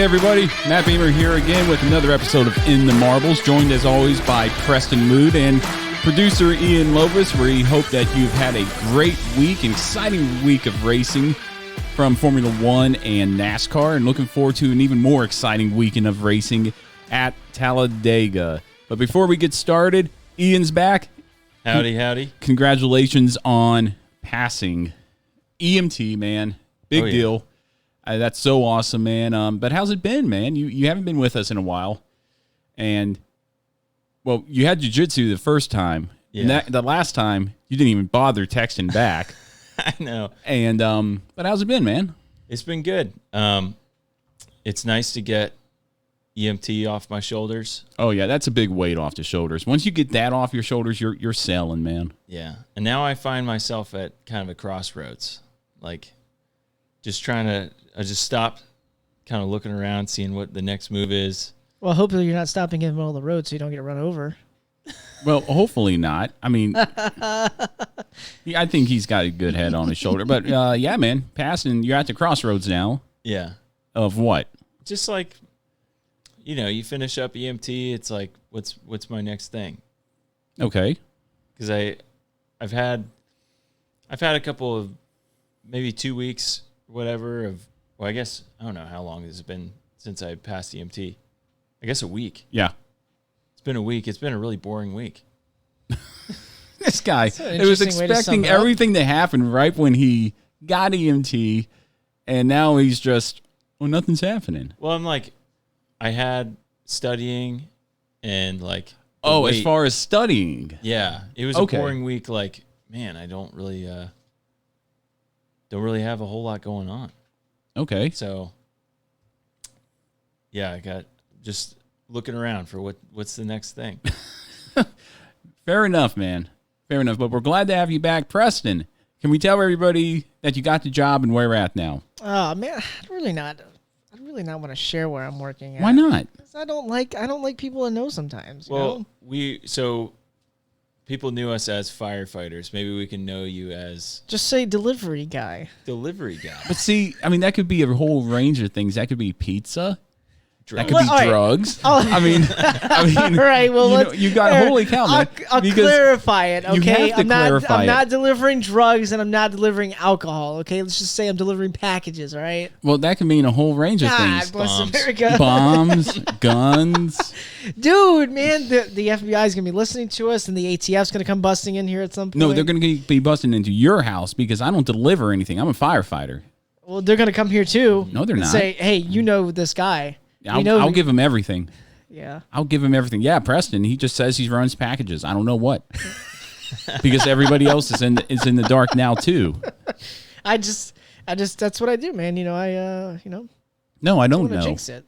everybody. Matt Beamer here again with another episode of In the Marbles, joined as always by Preston Mood and producer Ian Lovis. We hope that you've had a great week, an exciting week of racing from Formula One and NASCAR, and looking forward to an even more exciting weekend of racing at Talladega. But before we get started, Ian's back. Howdy, howdy. Congratulations on passing EMT, man. Big deal. That's so awesome, man. But how's it been, man? You haven't been with us in a while. And, well, you had jiu-jitsu the first time. Yeah. And the last time, you didn't even bother texting back. I know. And, but how's it been, man? It's been good. It's nice to get EMT off my shoulders. Oh, yeah, that's a big weight off the shoulders. Once you get that off your shoulders, you're sailing, man. Yeah. And now I find myself at kind of a crossroads. Like, just trying to... I just stopped kind of looking around, seeing what the next move is. Well, hopefully you're not stopping in the middle of the road so you don't get run over. Well, hopefully not. I mean, I think he's got a good head on his shoulder. But, yeah, man, passing, you're at the crossroads now. Yeah. Of what? Just like, you know, you finish up EMT, it's like, what's my next thing? Okay. Because I've had a couple of, maybe 2 weeks, whatever, of, well, I guess, I don't know how long has it been since I passed EMT. I guess a week. Yeah. It's been a week. It's been a really boring week. This guy, it was expecting everything to happen right when he got EMT, and now he's just, well, nothing's happening. Well, I'm like, I had studying and like... Oh, as far as studying. Yeah. It was a boring week. Like, man, I don't really have a whole lot going on. Okay. So, yeah, I got just looking around for what's the next thing. Fair enough, man. Fair enough. But we're glad to have you back. Preston, can we tell everybody that you got the job and where we're at now? Oh, man, I'd really not want to share where I'm working at. Why not? Because I don't like people to know sometimes. Well, people knew us as firefighters. Maybe we can know you as... Just say delivery guy. Delivery guy. But see, I mean, that could be a whole range of things. That could be pizza. Drugs. That could be drugs. Oh. I mean, all right. Well, you got holy cow, man. I'll clarify it. Okay, you have to clarify I'm not delivering drugs and I'm not delivering alcohol. Okay, let's just say I'm delivering packages. All right. Well, that can mean a whole range of things. Bless America. Bombs, guns. Dude, man, the FBI is gonna be listening to us, and the ATF's gonna come busting in here at some point. No, they're gonna be busting into your house because I don't deliver anything. I'm a firefighter. Well, they're gonna come here too. No, they're not. Say, hey, you know this guy. I'll give him everything. Yeah. I'll give him everything. Yeah, Preston, he just says he runs packages. I don't know what. Because everybody else is in the dark now too. I just that's what I do, man. You know, No, I don't know. Jinx it.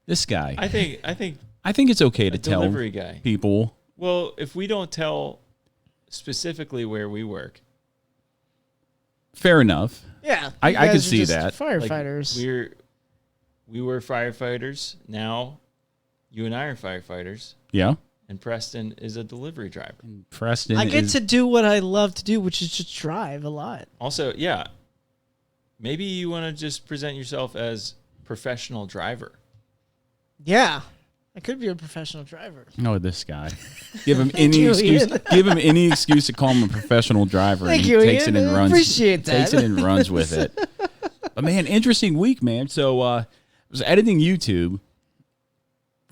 This guy. I think it's okay to tell delivery guy. People. Well, if we don't tell specifically where we work. Fair enough. Yeah. I could see that. Firefighters. Like we were firefighters. Now, you and I are firefighters. Yeah. And Preston is a delivery driver. I get to do what I love to do, which is just drive a lot. Also, yeah, maybe you want to just present yourself as professional driver. Yeah. I could be a professional driver. No, this guy. Give him any excuse. Give him any excuse to call him a professional driver. Thank and he you, takes Ian. it and runs. Appreciate that. Takes it and runs with it. But man, interesting week, man. So I was editing YouTube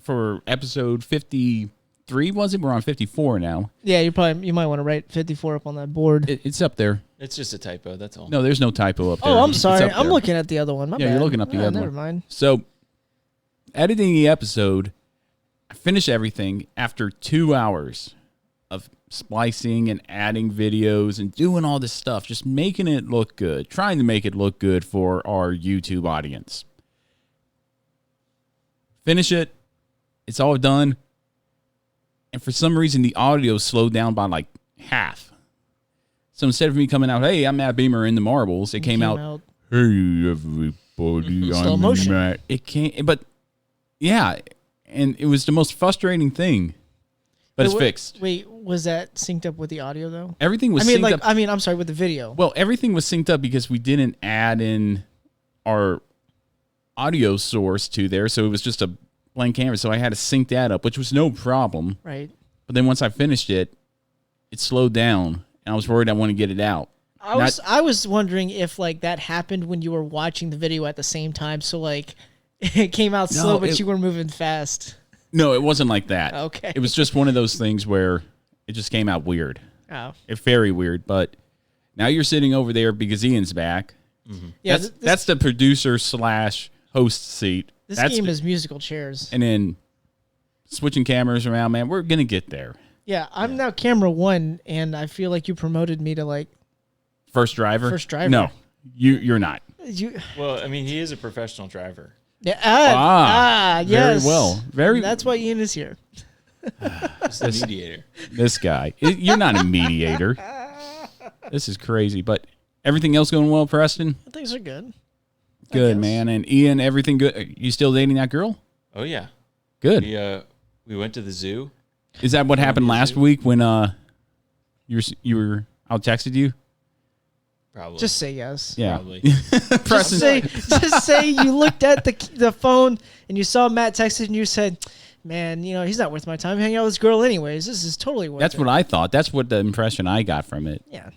for episode 53. Was it? We're on 54 now. Yeah, you might want to write 54 up on that board. It's up there. It's just a typo. That's all. No, there's no typo up there. Oh, I'm sorry. I'm looking at the other one. My bad. You're looking up the other one. Never mind. So, editing the episode, I finished everything after 2 hours of splicing and adding videos and doing all this stuff, just making it look good, trying to make it look good for our YouTube audience. Finish it. It's all done. And for some reason, the audio slowed down by like half. So instead of me coming out, hey, I'm Matt Beamer in the Marbles, it came out, hey, everybody, slow I'm motion. Matt. It can't, but yeah, and it was the most frustrating thing. But it's fixed. Wait, was that synced up with the audio though? Everything was synced up. I'm sorry, with the video. Well, everything was synced up because we didn't add in our audio source to there, so it was just a blank canvas. So I had to sync that up, which was no problem. Right. But then once I finished it, it slowed down, and I was worried I want to get it out. I was wondering if like that happened when you were watching the video at the same time. So like it came out slow, but you were moving fast. No, it wasn't like that. Okay. It was just one of those things where it just came out weird. Oh. It's very weird, but now you're sitting over there because Ian's back. Mm-hmm. Yeah, that's the producer / host seat. This game is musical chairs. And then switching cameras around, man, we're going to get there. Yeah, I'm now camera 1, and I feel like you promoted me to like... First driver? First driver. No, you're not. Well, I mean, he is a professional driver. Yeah. Yes. Very well. That's why Ian is here. He's the mediator. This guy. You're not a mediator. This is crazy. But everything else going well, Preston? Things are good. Good, man. And Ian, everything good? Are you still dating that girl? Oh, yeah. Good. We went to the zoo. Is that what happened last week when you were I texted you? Probably. Just say yes. Yeah. Probably. just say you looked at the phone and you saw Matt texted and you said, man, he's not worth my time hanging out with this girl anyways. This is totally worth it. That's what I thought. That's what the impression I got from it. Yeah.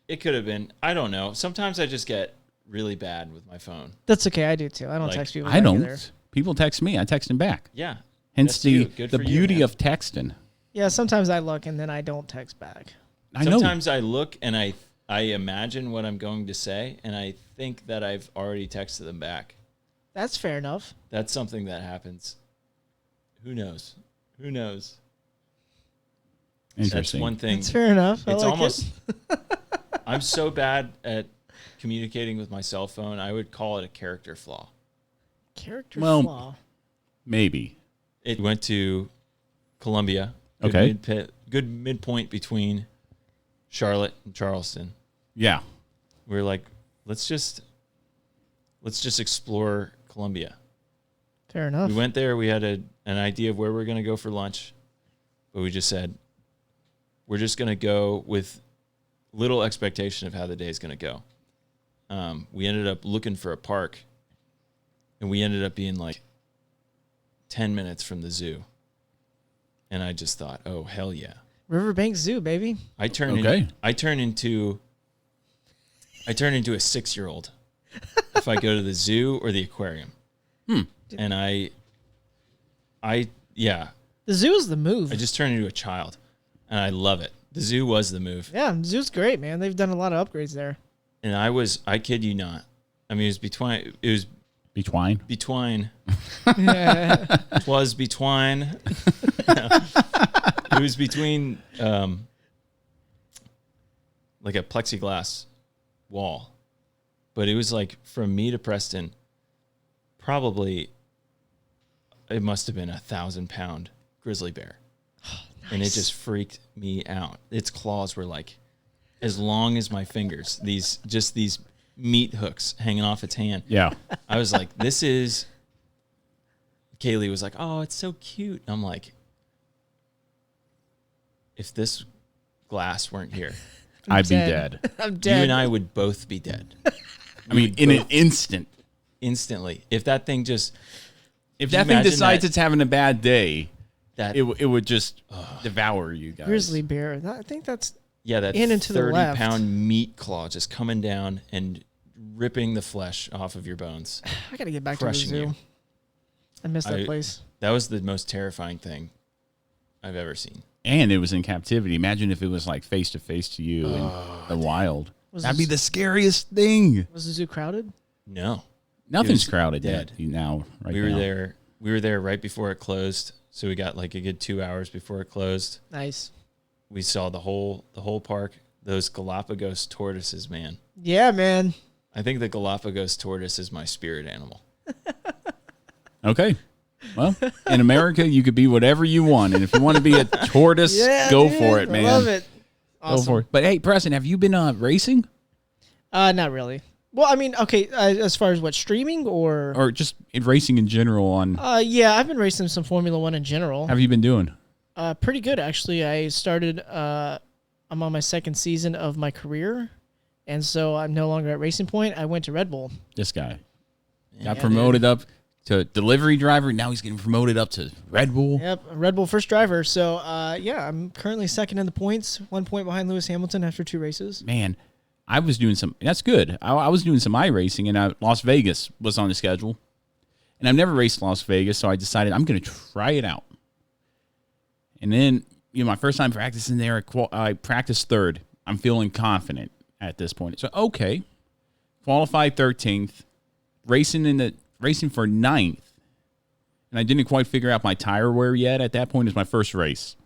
It could have been. I don't know. Sometimes I just get really bad with my phone. That's okay. I do too. I don't text people. I don't. Either. People text me. I text them back. Yeah. Hence the beauty of texting. Yeah. Sometimes I look and then I don't text back. Sometimes I look and I imagine what I'm going to say, and I think that I've already texted them back. That's fair enough. That's something that happens. Who knows? Interesting. That's one thing. That's fair enough. It's almost... I'm so bad at communicating with my cell phone, I would call it a character flaw. Flaw? Maybe. It went to Columbia. Okay. Good midpoint between Charlotte and Charleston. Yeah. We were like, let's just explore Columbia. Fair enough. We went there. We had an idea of where we were going to go for lunch, but we just said, we're just going to go with little expectation of how the day is going to go. We ended up looking for a park, and we ended up being like 10 minutes from the zoo. And I just thought, oh, hell yeah. Riverbank Zoo, baby. I turn into a 6-year-old if I go to the zoo or the aquarium. And the zoo is the move. I just turned into a child, and I love it. The zoo was the move. Yeah, the zoo's great, man. They've done a lot of upgrades there. And I kid you not. I mean, it was between. Between. It was between. It was between like a plexiglass wall. But it was like from me to Preston, probably it must have been 1,000-pound grizzly bear. Oh, nice. And it just freaked me out. Its claws were like as long as my fingers. These meat hooks hanging off its hand. Yeah. I was like, this is... Kaylee was like, oh, it's so cute. I'm like, if this glass weren't here, I'd be dead. I'm dead. you and I would both be dead. I mean, in an instant. Instantly. If that thing just... If that thing decides it's having a bad day, that it would just devour you guys. Grizzly bear. I think that's... Yeah, that in and to the left. 30-pound meat claw just coming down and ripping the flesh off of your bones. I got to get back to the zoo. You. I miss that place. That was the most terrifying thing I've ever seen. And it was in captivity. Imagine if it was like face to face to you in the wild. That'd be the scariest thing. Was the zoo crowded? No. Nothing's crowded dead. yet now. We were there right before it closed, so we got like a good 2 hours before it closed. Nice. We saw the whole park. Those Galapagos tortoises, man. Yeah, man. I think the Galapagos tortoise is my spirit animal. Okay. Well, in America, you could be whatever you want. And if you want to be a tortoise, go for it, man. I love it. Awesome. Go for it. But hey, Preston, have you been racing? Not really. Well, I mean, okay, as far as what, streaming or just in racing in general on... yeah, I've been racing some Formula One in general. How have you been doing? Pretty good, actually. I started, I'm on my second season of my career, and so I'm no longer at Racing Point. I went to Red Bull. This guy. Got promoted up to delivery driver. Now he's getting promoted up to Red Bull. Yep, Red Bull first driver. So, I'm currently second in the points, 1 point behind Lewis Hamilton after 2 races. Man, I was doing that's good. I was doing some iRacing, and Las Vegas was on the schedule. And I've never raced Las Vegas, so I decided I'm going to try it out. And then, my first time practicing there, I practiced third. I'm feeling confident at this point. So, okay, qualified 13th, racing for 9th. And I didn't quite figure out my tire wear yet. At that point, it was my first race.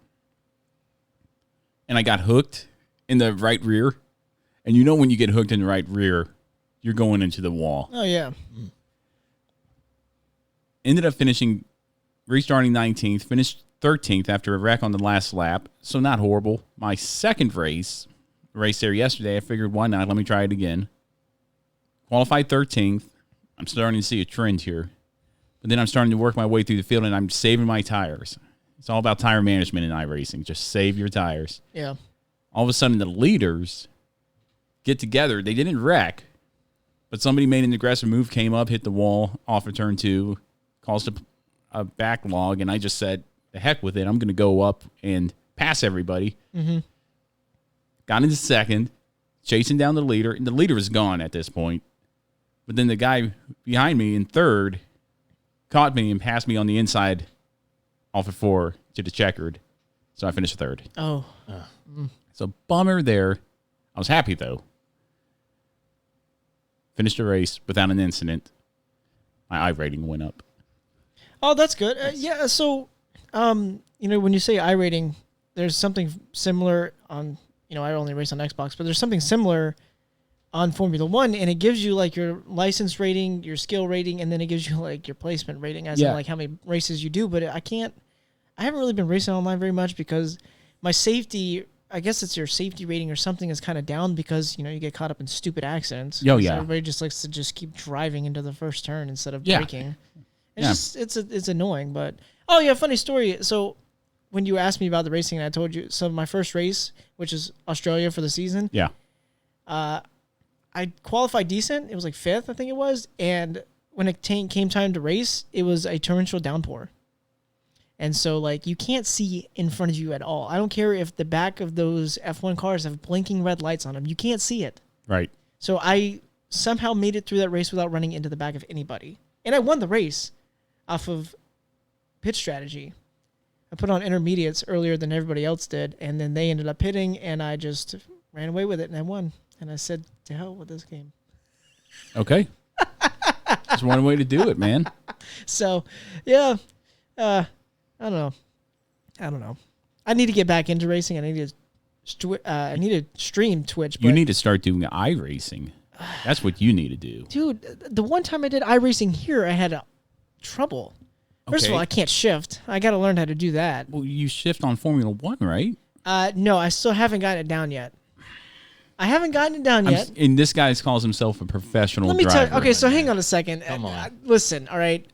And I got hooked in the right rear. And when you get hooked in the right rear, you're going into the wall. Oh, yeah. Ended up restarting 19th, finished 13th after a wreck on the last lap. So not horrible. My second race there yesterday, I figured, why not? Let me try it again. Qualified 13th. I'm starting to see a trend here. But then I'm starting to work my way through the field, and I'm saving my tires. It's all about tire management in iRacing. Just save your tires. Yeah. All of a sudden, the leaders get together. They didn't wreck, but somebody made an aggressive move, came up, hit the wall off of turn 2, caused a backlog, and I just said, the heck with it. I'm going to go up and pass everybody. Mm-hmm. Got into second, chasing down the leader, and the leader was gone at this point. But then the guy behind me in third caught me and passed me on the inside off of 4 to the checkered. So I finished third. Oh. So bummer there. I was happy, though. Finished the race without an incident. My I rating went up. Oh, that's good. Yeah, so, when you say I rating, there's something similar on, I only race on Xbox, but there's something similar on Formula 1, and it gives you, your license rating, your skill rating, and then it gives you, your placement rating, as in, how many races you do. But I haven't really been racing online very much because my safety, I guess it's your safety rating or something, is kind of down because, you get caught up in stupid accidents. Oh, yeah. Everybody just likes to just keep driving into the first turn instead of braking. It's annoying, but... Oh, yeah, funny story. So, when you asked me about the racing, I told you, so my first race, which is Australia for the season... Yeah. I qualified decent. It was 5th, I think it was. And when it came time to race, it was a torrential downpour. And so, you can't see in front of you at all. I don't care if the back of those F1 cars have blinking red lights on them. You can't see it. Right. So I somehow made it through that race without running into the back of anybody. And I won the race off of pit strategy. I put on intermediates earlier than everybody else did, and then they ended up pitting, and I just ran away with it, and I won. And I said, to hell with this game. Okay. That's one way to do it, man. So, yeah. I don't know. I need to get back into racing. I need to stream Twitch. You need to start doing iRacing. That's what you need to do. Dude, the one time I did iRacing here, I had trouble. First of all, I can't shift. I got to learn how to do that. Well, you shift on Formula 1, right? No, I still haven't gotten it down yet. And this guy calls himself a professional driver. Let me tell you. Okay, so hang on a second. Come on. Listen, all right.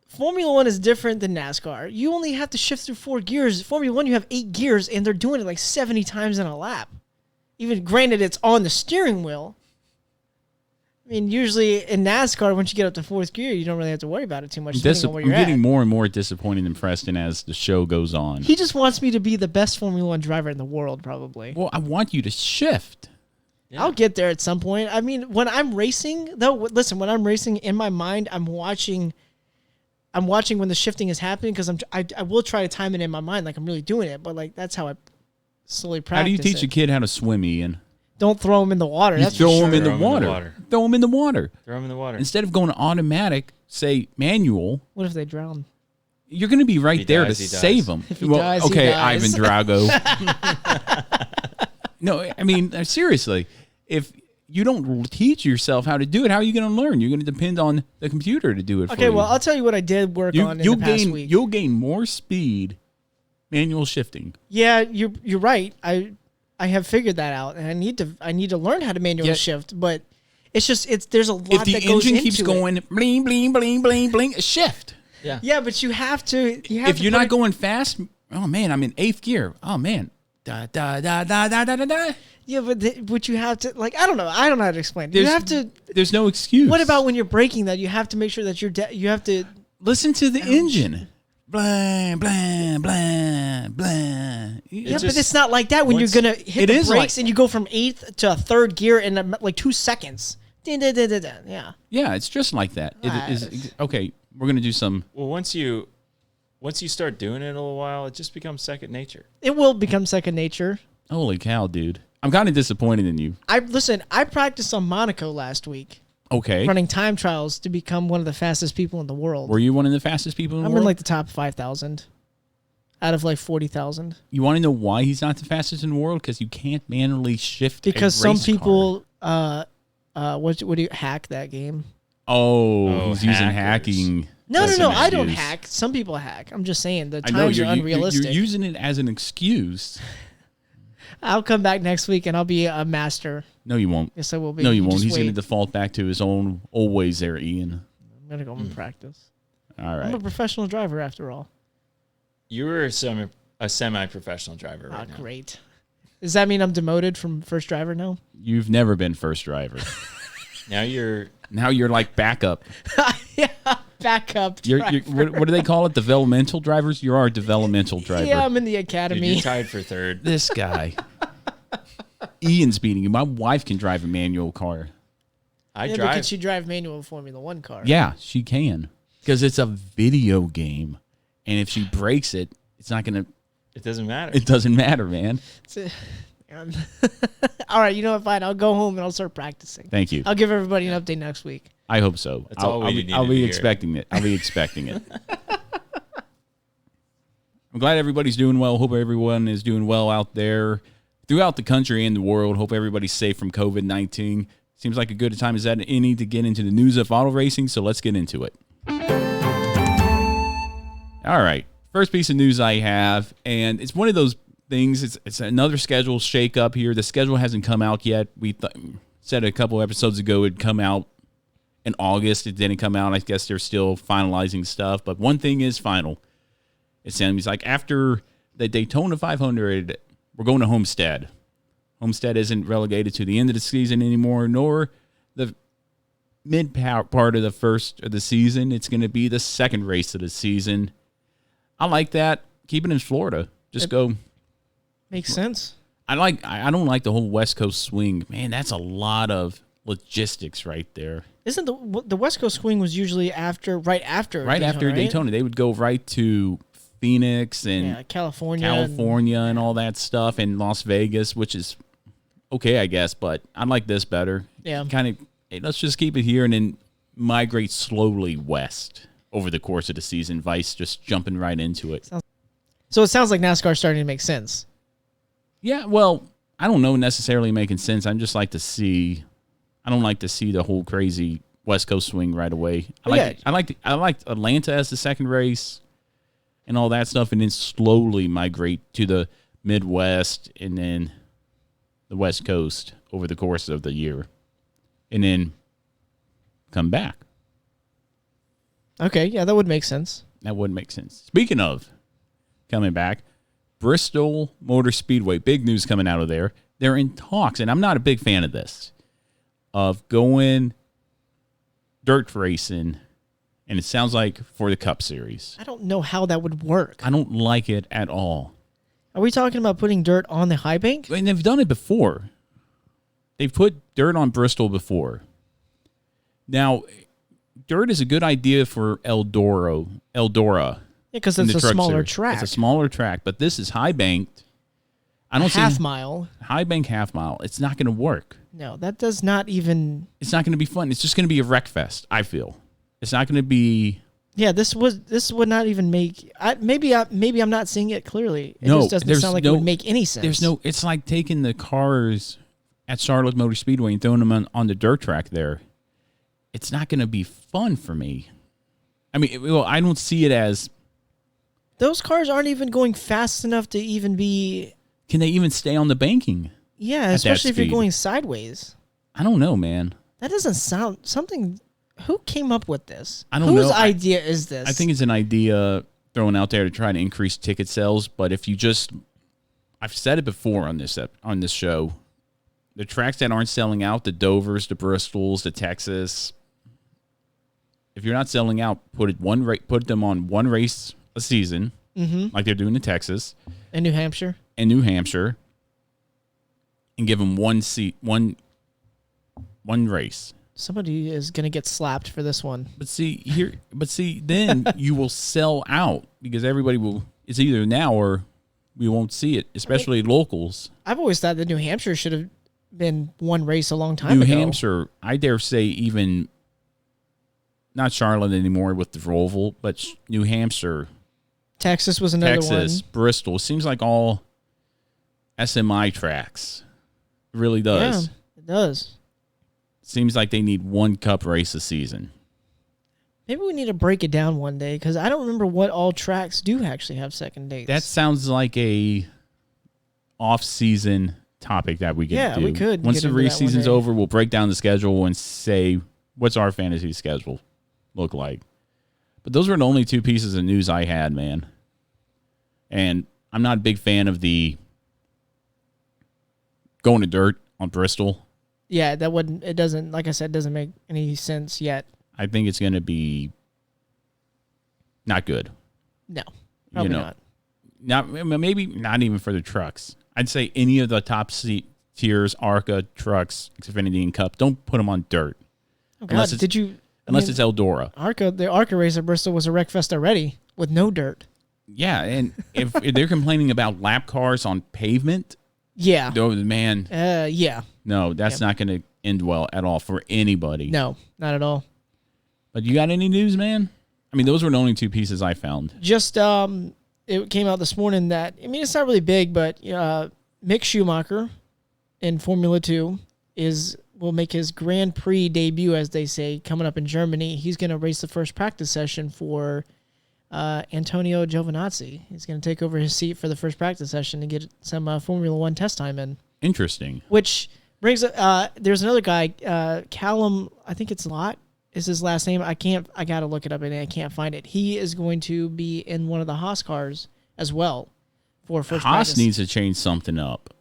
Formula 1 is different than NASCAR. You only have to shift through 4 gears. Formula 1, you have 8 gears, and they're doing it 70 times in a lap. Even granted, it's on the steering wheel. I mean, usually in NASCAR, once you get up to 4th gear, you don't really have to worry about it too much. I'm getting more and more disappointed in Preston as the show goes on. He just wants me to be the best Formula 1 driver in the world, probably. Well, I want you to shift. Yeah. I'll get there at some point. I mean, when I'm racing, though, listen, when I'm racing, in my mind, I'm watching when the shifting is happening because I will try to time it in my mind like I'm really doing it, but that's how I slowly practice. How do you teach a kid how to swim, Ian? Don't throw him in the water. You throw him in the water. Throw him in the water. Throw him in the water. Instead of going automatic, say manual. What if they drown? You're going to be right there to save them. If he dies, okay, he dies. Ivan Drago. No, I mean, seriously. If you don't teach yourself how to do it, how are you going to learn? You're going to depend on the computer to do it for you. Okay, well, I'll tell you what I did work on in the past week. You'll gain more speed manual shifting. Yeah, you're right. I have figured that out, and I need to learn how to manually shift, but it's there's a lot that goes into it. If the engine keeps going bling bling bling bling bling, shift. Yeah. Yeah, but you have to. If you're not going fast, oh man, I'm in 8th gear. Oh man, da da da da da da da da. Yeah, but you have to, like, I don't know how to explain it. You have to. There's no excuse. What about when you're braking that? You have to make sure that you have to listen to the engine. Blah, blah, blah, blah. Yeah, but it's not like that when you're going to hit the brakes and you go from 8th to 3rd gear in like 2 seconds. Yeah. Yeah, it's just like that. It is okay, we're going to do some. Well, once you start doing it a little while, it just becomes second nature. It will become second nature. Holy cow, dude. I'm kind of disappointed in you. I practiced on Monaco last week. Okay. Running time trials to become one of the fastest people in the world. Were you one of the fastest people in the world? I'm in like the top 5,000 out of like 40,000. You want to know why he's not the fastest in the world? Because you can't manually shift because a race some people what do you hack that game? Oh, he's using hacking. No, I don't hack. Some people hack. I'm just saying the times are unrealistic. You're using it as an excuse. I'll come back next week and I'll be a master. No, you won't. Yes, I will be. No, you won't. He's going to default back to his own old ways there, Ian. I'm going to go and practice. All right. I'm a professional driver after all. You're a semi-professional driver right now. Great. Does that mean I'm demoted from first driver now? You've never been first driver. Now you're like backup. Yeah, backup driver. What do they call it? Developmental drivers? You're our developmental driver. Yeah, I'm in the academy. Dude, you're tied for third. This guy. Ian's beating you. My wife can drive a manual car. I drive. Can she drive manual Formula 1 car? Yeah, she can. Because it's a video game. And if she breaks it, it's not going to... It doesn't matter. It doesn't matter, man. All right, you know what? Fine. I'll go home and I'll start practicing. Thank you. I'll give everybody an update next week. I hope so. That's all we need. I'll be expecting it. I'll be expecting it. I'm glad everybody's doing well. Hope everyone is doing well out there throughout the country and the world. Hope everybody's safe from COVID-19. Seems like a good time as any to get into the news of auto racing, so let's get into it. All right. First piece of news I have, and it's one of those things. It's another schedule shake-up here. The schedule hasn't come out yet. We said a couple episodes ago it'd come out in August. It didn't come out. I guess they're still finalizing stuff. But one thing is final. It seems like after the Daytona 500, we're going to Homestead. Homestead isn't relegated to the end of the season anymore, nor the mid-part of the first of the season. It's going to be the second race of the season. I like that. Keep it in Florida. Just go. Makes sense. I don't like the whole West Coast swing. Man, that's a lot of logistics right there. Isn't the West Coast swing was usually right after Daytona? They would go right to Phoenix and California and all that stuff, and Las Vegas, which is okay, I guess, but I like this better. Yeah. Kind of, hey, let's just keep it here and then migrate slowly west over the course of the season. Vice just jumping right into it. So it sounds like NASCAR's starting to make sense. Yeah, well, I don't know necessarily making sense. I don't like to see the whole crazy West Coast swing right away. I like Atlanta as the second race and all that stuff, and then slowly migrate to the Midwest and then the West Coast over the course of the year, and then come back. Okay, yeah, that would make sense. That would make sense. Speaking of coming back, Bristol Motor Speedway, big news coming out of there. They're in talks, and I'm not a big fan of this, of going dirt racing, and it sounds like for the Cup Series. I don't know how that would work. I don't like it at all. Are we talking about putting dirt on the high bank? And they've done it before. They've put dirt on Bristol before. Now, dirt is a good idea for Eldora. Yeah, because it's a smaller track. It's a smaller track, but this is high banked. I don't see half mile. High bank half mile. It's not going to work. No, that does not even. It's not going to be fun. It's just going to be a wreck fest. I feel it's not going to be. Yeah, this would not even make. Maybe I'm not seeing it clearly. It just doesn't sound like it would make any sense. It's like taking the cars at Charlotte Motor Speedway and throwing them on the dirt track there. It's not going to be fun for me. I mean, I don't see it as. Those cars aren't even going fast enough to even be. Can they even stay on the banking? Yeah, especially if you're going sideways. I don't know, man. That doesn't sound something. Who came up with this? I don't know. Whose idea is this? I think it's an idea thrown out there to try to increase ticket sales. But if you I've said it before on this show, the tracks that aren't selling out, the Dovers, the Bristols, the Texas. If you're not selling out, put them on one race a season, like they're doing in Texas and New Hampshire, and give them one race. Somebody is going to get slapped for this one. Then you will sell out because everybody will. It's either now or we won't see it, especially locals. I've always thought that New Hampshire should have been one race a long time ago. New Hampshire, I dare say, even not Charlotte anymore with the Roval, but New Hampshire, Texas was another one. Bristol. It seems like all SMI tracks. It really does. Yeah, it does. Seems like they need one Cup race a season. Maybe we need to break it down one day because I don't remember what all tracks do actually have second dates. That sounds like a off-season topic that we could do. Yeah, we could. Once the race season's over, we'll break down the schedule and say, what's our fantasy schedule look like? But those were the only two pieces of news I had, man. And I'm not a big fan of the going to dirt on Bristol. Yeah, it doesn't, like I said, doesn't make any sense yet. I think it's going to be not good. No, probably not. Maybe not even for the trucks. I'd say any of the top tiers, ARCA, trucks, Xfinity, and Cup, don't put them on dirt. Oh, God, it's Eldora. The ARCA race at Bristol was a wreck fest already with no dirt. Yeah, and if they're complaining about lap cars on pavement, yeah, man, yeah. No, that's not going to end well at all for anybody. No, not at all. But you got any news, man? I mean, those were the only two pieces I found. Just, it came out this morning that, I mean, it's not really big, but Mick Schumacher in Formula 2 will make his Grand Prix debut, as they say, coming up in Germany. He's going to race the first practice session for Antonio Giovinazzi. He's going to take over his seat for the first practice session and get some Formula 1 test time in. Interesting. Which brings there's another guy, Callum, I think it's Lott is his last name. I got to look it up and I can't find it. He is going to be in one of the Haas cars as well for first practice. Haas needs to change something up.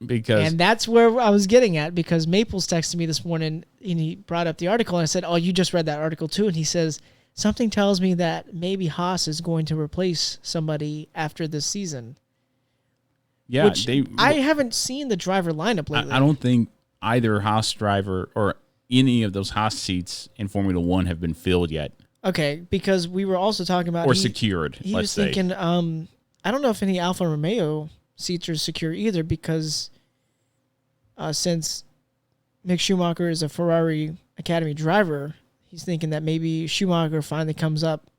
And that's where I was getting at, because Maples texted me this morning and he brought up the article and I said, oh, you just read that article too. And he says, something tells me that maybe Haas is going to replace somebody after this season. Yeah, which I haven't seen the driver lineup lately. I don't think either Haas driver or any of those Haas seats in Formula 1 have been filled yet. Okay, because we were also talking about... Or secured, he was thinking, I don't know if any Alfa Romeo seats are secure either, because since Mick Schumacher is a Ferrari Academy driver, he's thinking that maybe Schumacher finally comes up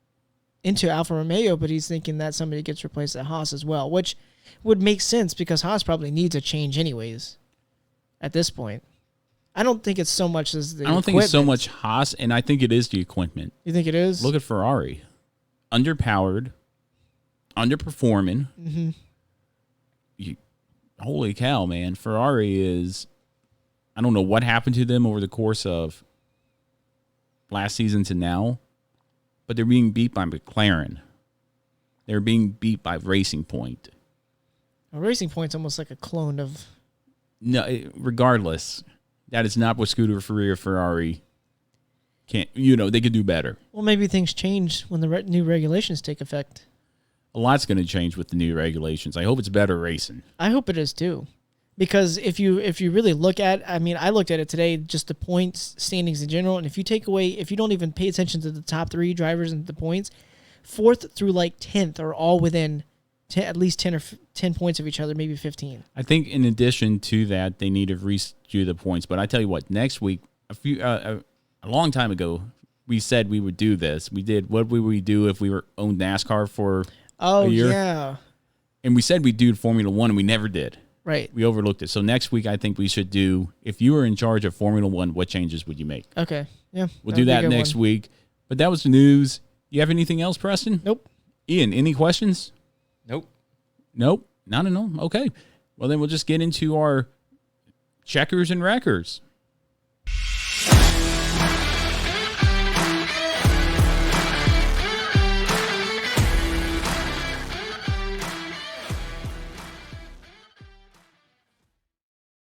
into Alfa Romeo, but he's thinking that somebody gets replaced at Haas as well, which would make sense because Haas probably needs a change anyways at this point. I don't think it's so much as the think it's so much Haas, and I think it is the equipment. You think it is? Look at Ferrari. Underpowered, underperforming. Mm-hmm. Holy cow, man. Ferrari is... I don't know what happened to them over the course of last season to now, but they're being beat by McLaren. They're being beat by Racing Point. A Racing Point's almost like a clone of... No, regardless... That is not what Scooter Ferrari can't. They could do better. Well, maybe things change when the new regulations take effect. A lot's going to change with the new regulations. I hope it's better racing. I hope it is too, because if you really look at, I mean, I looked at it today, just the points standings in general, and if you don't even pay attention to the top three drivers and the points, 4th through like 10th are all within at least 10 or 10 points of each other, maybe 15. I think in addition to that, they need to redo the points. But I tell you what, next week, a long time ago, we said we would do this. We did. What would we do if we owned NASCAR for a year? Oh, yeah. And we said we'd do Formula 1, and we never did. Right. We overlooked it. So next week, I think we should do, if you were in charge of Formula 1, what changes would you make? Okay. Yeah. We'll do that next week. But that was the news. You have anything else, Preston? Nope. Ian, any questions? Nope. Not at all. Okay. Well, then we'll just get into our checkers and wreckers.